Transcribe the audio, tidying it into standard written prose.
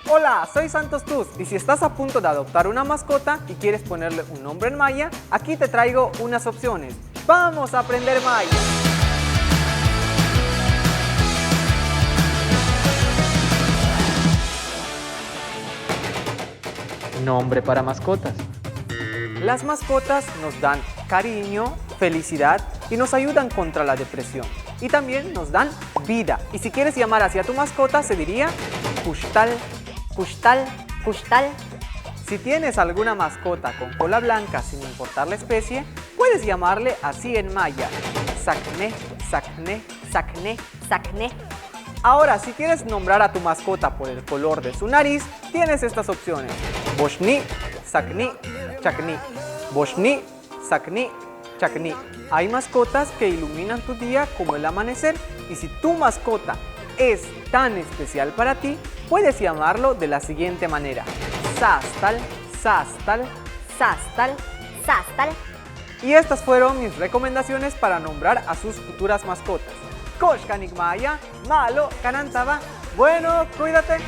Hola, soy Santos Tuz y si estás a punto de adoptar una mascota y quieres ponerle un nombre en maya, aquí te traigo unas opciones. ¡Vamos a aprender maya! Nombre para mascotas. Las mascotas nos dan cariño, felicidad y nos ayudan contra la depresión. Y también nos dan vida. Y si quieres llamar así a tu mascota, se diría Kushtal. Kushtal, Kushtal. Si tienes alguna mascota con cola blanca sin importar la especie, puedes llamarle así en maya. Sakne, Sakne, Sakne, Sakne. Ahora, si quieres nombrar a tu mascota por el color de su nariz, tienes estas opciones. Boshni, Sakni, Chakni. Boshni, Sakni, Chakni. Hay mascotas que iluminan tu día como el amanecer y si tu mascota es tan especial para ti, puedes llamarlo de la siguiente manera. Sastal, Sastal, Sastal, Sastal. Y estas fueron mis recomendaciones para nombrar a sus futuras mascotas. Kosh Kanik Maya, Malo Kanantaba. Bueno, cuídate.